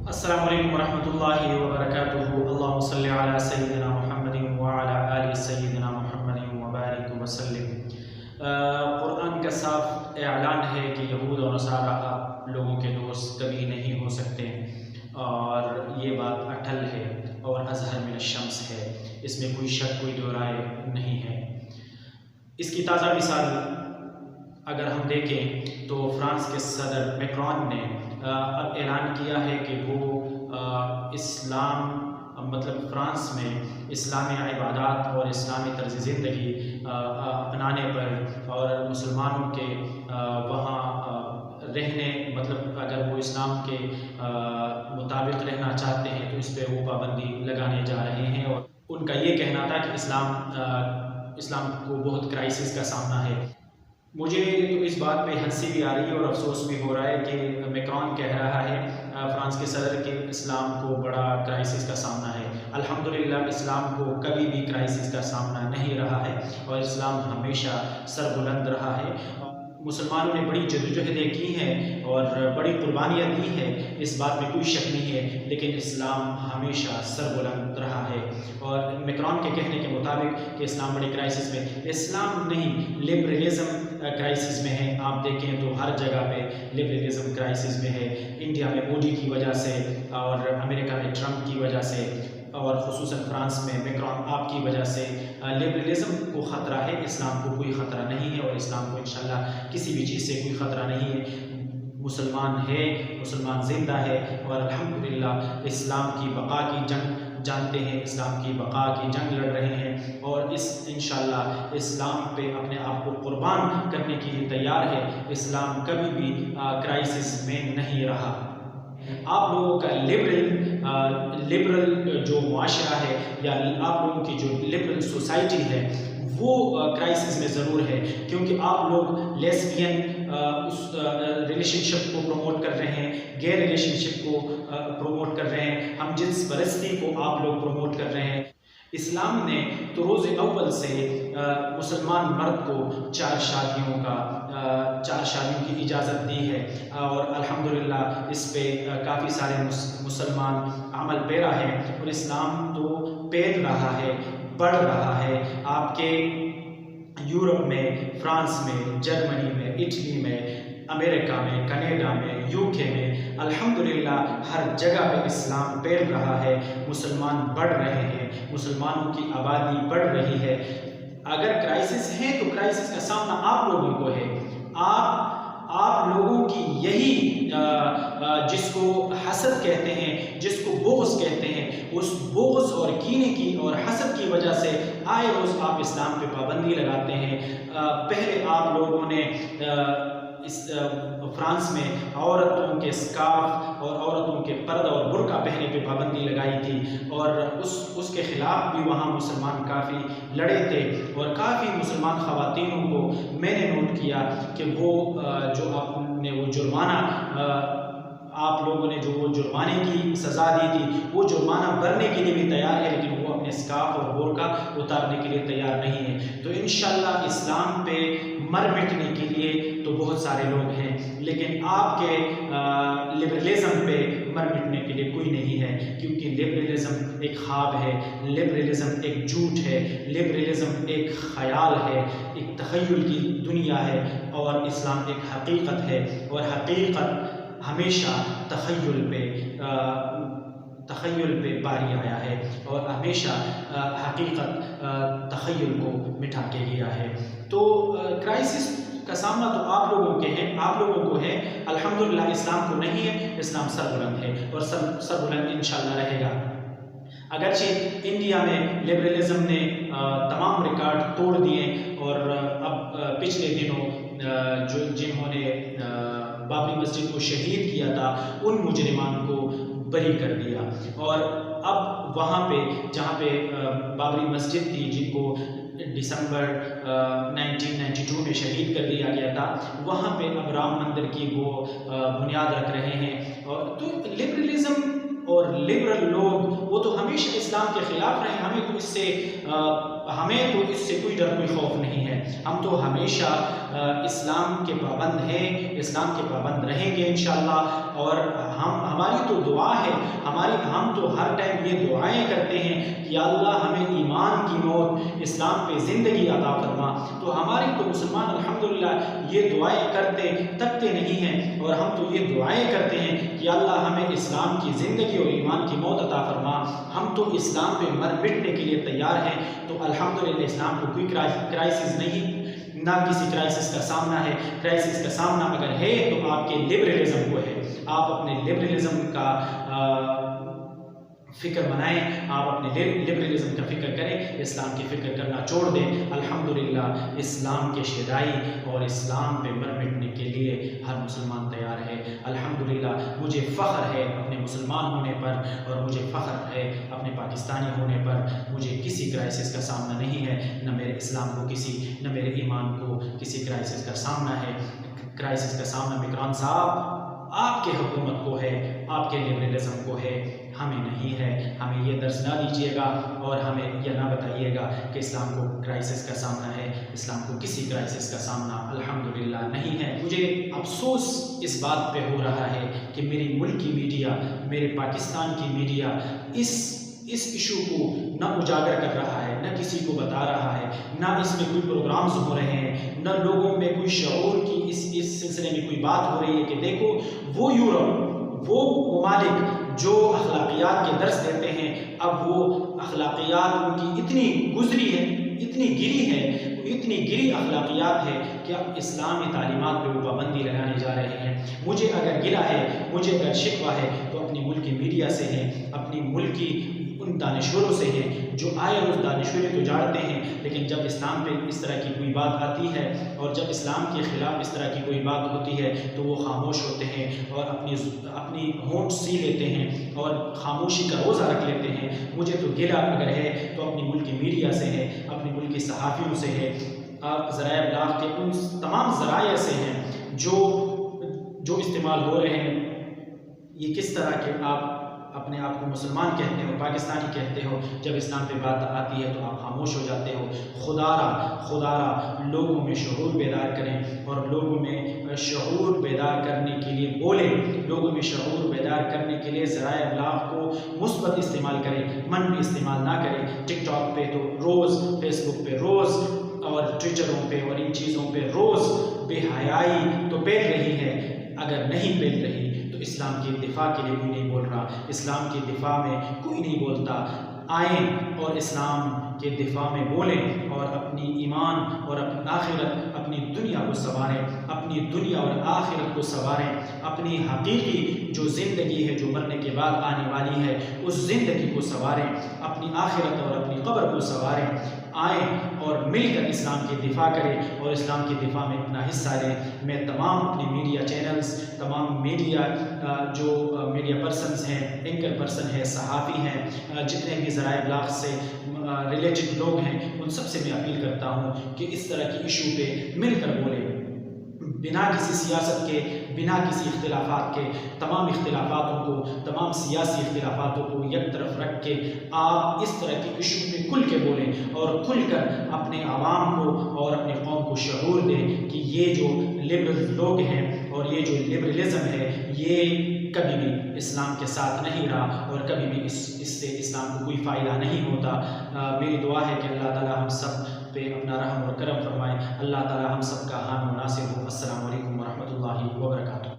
السلام علیکم ورحمۃ اللہ وبرکاتہ۔ اللہم صلی علی سیدنا محمد وعلی آل سیدنا محمد وبارک وسلم۔ قرآن کا صاف اعلان ہے کہ یہود و نصارہ آپ لوگوں کے دوست کبھی نہیں ہو سکتے، اور یہ بات اٹل ہے اور اظہر من الشمس ہے، اس میں کوئی شک کوئی دو رائے نہیں ہے۔ اس کی تازہ مثال اگر ہم دیکھیں تو فرانس کے صدر میکرون نے اب اعلان کیا ہے کہ وہ فرانس میں اسلامی عبادات اور اسلامی طرز زندگی اپنانے پر اور مسلمانوں کے وہاں رہنے اگر وہ اسلام کے مطابق رہنا چاہتے ہیں تو اس پہ وہ پابندی لگانے جا رہے ہیں، اور ان کا یہ کہنا تھا کہ اسلام کو بہت کرائسس کا سامنا ہے۔ مجھے تو اس بات پہ ہنسی بھی آ رہی ہے اور افسوس بھی ہو رہا ہے کہ میکرون کہہ رہا ہے فرانس کے صدر کہ اسلام کو بڑا کرائسس کا سامنا ہے۔ الحمدللہ اسلام کو کبھی بھی کرائسس کا سامنا نہیں رہا ہے، اور اسلام ہمیشہ سربلند رہا ہے۔ مسلمانوں نے بڑی جدوجہدیں کی ہیں اور بڑی قربانیاں دی ہیں، اس بات میں کوئی شک نہیں ہے، لیکن اسلام ہمیشہ سربلند رہا ہے۔ اور میکرون کے کہنے کے مطابق کہ اسلام بڑی کرائسس میں، اسلام نہیں، لبرلزم کرائسس میں ہے۔ آپ دیکھیں تو ہر جگہ پہ لبرلزم کرائسس میں ہے۔ انڈیا میں مودی کی وجہ سے، اور امریکہ میں ٹرمپ کی وجہ سے، اور خصوصاً فرانس میں میکرون آپ کی وجہ سے لبرلزم کو خطرہ ہے، اسلام کو کوئی خطرہ نہیں ہے، اور اسلام کو انشاءاللہ کسی بھی چیز سے کوئی خطرہ نہیں ہے۔ مسلمان ہے، مسلمان زندہ ہے، اور الحمدللہ اسلام کی بقا کی جنگ جانتے ہیں، اسلام کی بقا کی جنگ لڑ رہے ہیں، اور انشاءاللہ اسلام پہ اپنے آپ کو قربان کرنے کے لیے تیار ہے۔ اسلام کبھی بھی کرائسس میں نہیں رہا۔ آپ لوگوں کا لبرل جو معاشرہ ہے، یا آپ لوگوں کی جو لبرل سوسائٹی ہے، وہ کرائسس میں ضرور ہے، کیونکہ آپ لوگ لیسبین اس ریلیشن شپ کو پروموٹ کر رہے ہیں، گے ریلیشن شپ کو پروموٹ کر رہے ہیں، ہم جنس پرستی کو آپ لوگ پروموٹ کر رہے ہیں۔ اسلام نے تو روز اول سے مسلمان مرد کو 4 شادیوں کی اجازت دی ہے، اور الحمدللہ اس پہ کافی سارے مسلمان عمل پیرا ہیں، اور اسلام تو پھیل رہا ہے، بڑھ رہا ہے۔ آپ کے یورپ میں، فرانس میں، جرمنی میں، اٹلی میں، امریکہ میں، کینیڈا میں، UK میں، الحمدللہ ہر جگہ پہ اسلام پھیل رہا ہے، مسلمان بڑھ رہے ہیں، مسلمانوں کی آبادی بڑھ رہی ہے۔ اگر کرائسس ہے تو کرائسس کا سامنا آپ لوگوں کو ہے۔ آپ لوگوں کی یہی جس کو حسد کہتے ہیں، جس کو بغض کہتے ہیں، اس بغض اور کینے کی اور حسد کی وجہ سے آئے روز آپ اسلام پہ پابندی لگاتے ہیں۔ پہلے آپ لوگوں نے فرانس میں عورتوں کے سکارف اور عورتوں کے پردہ اور برقع پہننے پہ پابندی لگائی تھی، اور اس کے خلاف بھی وہاں مسلمان کافی لڑے تھے، اور کافی مسلمان خواتینوں کو میں نے نوٹ کیا کہ وہ جو آپ لوگوں نے جو جرمانے کی سزا دی تھی، وہ جرمانہ بھرنے کے لیے بھی تیار ہے، لیکن وہ اپنے سکارف اور برقع اتارنے کے لیے تیار نہیں ہے۔ تو انشاءاللہ اسلام پہ مر مٹنے کے لیے تو بہت سارے لوگ ہیں، لیکن آپ کے لبرلزم پہ مر مٹنے کے لیے کوئی نہیں ہے، کیونکہ لبرلزم ایک خواب ہے، لبرلزم ایک جھوٹ ہے، لبرلزم ایک خیال ہے، ایک تخیل کی دنیا ہے، اور اسلام ایک حقیقت ہے، اور حقیقت ہمیشہ تخیل پہ باری آیا ہے، اور ہمیشہ حقیقت تخیل کو مٹا کے گیا ہے۔ تو کرائسس کا سامنا تو آپ لوگوں کو ہے، الحمدللہ اسلام کو نہیں ہے، اسلام سربلند ہے، اور سربلند انشاءاللہ رہے گا۔ اگرچہ انڈیا میں لبرلزم نے تمام ریکارڈ توڑ دیے، اور اب پچھلے دنوں جنہوں نے بابری مسجد کو شہید کیا تھا، ان مجرمان کو بری کر دیا، اور اب وہاں پہ جہاں پہ بابری مسجد تھی، جن کو دسمبر 1992 میں شہید کر دیا گیا تھا، وہاں پہ اب رام مندر کی وہ بنیاد رکھ رہے ہیں۔ اور تو لبرلزم اور لبرل لوگ وہ تو ہمیشہ اسلام کے خلاف رہے، ہمیں تو اس سے ہمیں تو اس سے کوئی ڈر کوئی خوف نہیں ہے، ہم تو ہمیشہ اسلام کے پابند ہیں، اسلام کے پابند رہیں گے انشاءاللہ، اور ہماری تو دعا ہے، ہم تو ہر ٹائم یہ دعائیں کرتے ہیں کہ یا اللہ ہمیں ایمان کی موت، اسلام پہ زندگی عطا فرما۔ تو ہماری تو مسلمان الحمدللہ یہ دعائیں کرتے تکتے نہیں ہیں، اور ہم تو یہ دعائیں کرتے ہیں کہ یا اللہ ہمیں اسلام کی زندگی اور ایمان کی موت عطا فرما۔ ہم تو اسلام پہ مر مٹنے کے لیے تیار ہیں، تو الحمدللہ اسلام کو کوئی کرائسس نہیں، نہ کسی کرائسس کا سامنا ہے۔ کرائسس کا سامنا اگر ہے تو آپ کے لبرلزم کو ہے، آپ اپنے لبرلزم کا فکر بنائیں، آپ اپنے لبرلزم کا فکر کریں، اسلام کی فکر کرنا چھوڑ دیں۔ الحمدللہ اسلام کے شیدائی اور اسلام پہ مر مٹنے کے لیے ہر مسلمان تیار ہے۔ الحمدللہ مجھے فخر ہے اپنے مسلمان ہونے پر، اور مجھے فخر ہے اپنے پاکستانی ہونے پر۔ مجھے کسی کرائسس کا سامنا نہیں ہے، نہ میرے اسلام کو نہ میرے ایمان کو کسی کرائسس کا سامنا ہے۔ کرائسس کا سامنا مکران صاحب آپ کے حکومت کو ہے، آپ کے لبرلزم کو ہے، ہمیں نہیں ہے۔ ہمیں یہ درس نہ دیجیے گا، اور ہمیں یہ نہ بتائیے گا کہ اسلام کو کرائسس کا سامنا ہے۔ اسلام کو کسی کرائسس کا سامنا الحمدللہ نہیں ہے۔ مجھے افسوس اس بات پہ ہو رہا ہے کہ میری ملکی میڈیا، میرے پاکستان کی میڈیا اس ایشو کو نہ اجاگر کر رہا ہے، نہ کسی کو بتا رہا ہے، نہ اس میں کوئی پروگرامز ہو رہے ہیں، نہ لوگوں میں کوئی شعور کی اس سلسلے میں کوئی بات ہو رہی ہے کہ دیکھو وہ یورپ، وہ ممالک جو اخلاقیات کے درس دیتے ہیں، اب وہ اخلاقیات ان کی اتنی گزری ہے، اتنی گری اخلاقیات ہے کہ اب اسلامی تعلیمات پہ وہ پابندی لگانے جا رہے ہیں۔ مجھے اگر گلہ ہے، مجھے اگر شکوہ ہے تو اپنی ملکی میڈیا سے ہے، اپنی ملکی ان دانشوروں سے ہے جو آئے روز دانشوری تو جاڑتے ہیں، لیکن جب اسلام پہ اس طرح کی کوئی بات آتی ہے، اور جب اسلام کے خلاف اس طرح کی کوئی بات ہوتی ہے تو وہ خاموش ہوتے ہیں، اور اپنی ہونٹ سی لیتے ہیں، اور خاموشی کا روزہ رکھ لیتے ہیں۔ مجھے تو گلہ اگر ہے تو اپنی ملکی میڈیا سے ہے، اپنی ملکی صحافیوں سے ہے، ذرائع ابلاغ کے ان تمام ذرائع سے ہیں جو استعمال ہو رہے ہیں۔ یہ کس طرح کہ آپ اپنے آپ کو مسلمان کہتے ہو، پاکستانی کہتے ہو، جب اسلام پہ بات آتی ہے تو آپ خاموش ہو جاتے ہو۔ خدا را لوگوں میں شعور بیدار کریں، اور لوگوں میں شعور بیدار کرنے کے لیے بولیں، لوگوں میں شعور بیدار کرنے کے لیے ذرائع ابلاغ کو مثبت استعمال کریں، منفی استعمال نہ کریں۔ ٹک ٹاک پہ تو روز، فیس بک پہ روز، اور ٹویٹروں پہ اور ان چیزوں پہ روز بے حیائی تو پھیل رہی ہے۔ اگر نہیں پھیل رہی تو اسلام کے دفاع کے لیے کوئی نہیں بول رہا، اسلام کے دفاع میں کوئی نہیں بولتا۔ آئیں اور اسلام کے دفاع میں بولیں، اور اپنی ایمان اور اپنی آخرت، اپنی دنیا کو سنواریں، اپنی دنیا اور آخرت کو سنواریں، اپنی حقیقی جو زندگی ہے جو مرنے کے بعد آنے والی ہے اس زندگی کو سنواریں، اپنی آخرت اور اپنی قبر کو سنواریں۔ آئیں اور مل کر اسلام کی دفاع کریں، اور اسلام کی دفاع میں اپنا حصہ لیں۔ میں تمام اپنی میڈیا چینلز، تمام میڈیا جو میڈیا پرسنز ہیں، اینکر پرسن ہیں، صحافی ہیں، جتنے بھی ذرائع ابلاغ سے ریلیٹڈ لوگ ہیں، ان سب سے میں اپیل کرتا ہوں کہ اس طرح کی ایشو پہ مل کر بولیں، بنا کسی سیاست کے، بنا کسی اختلافات کے۔ تمام اختلافاتوں کو، تمام سیاسی اختلافاتوں کو یک طرف رکھ کے آپ اس طرح کی ایشو پہ کھل کے بولیں، اور کھل کر اپنے عوام کو اور اپنے قوم کو شعور دیں کہ یہ جو لبرل لوگ ہیں اور یہ جو لبرلزم ہے یہ کبھی بھی اسلام کے ساتھ نہیں رہا، اور کبھی بھی اس سے اسلام کو کوئی فائدہ نہیں ہوتا۔ میری دعا ہے کہ اللہ تعالی ہم سب پہ اپنا رحم اور کرم فرمائے، اللہ تعالی ہم سب کا حامی و ناصر ہو۔ السلام علیکم ورحمۃ اللہ وبرکاتہ۔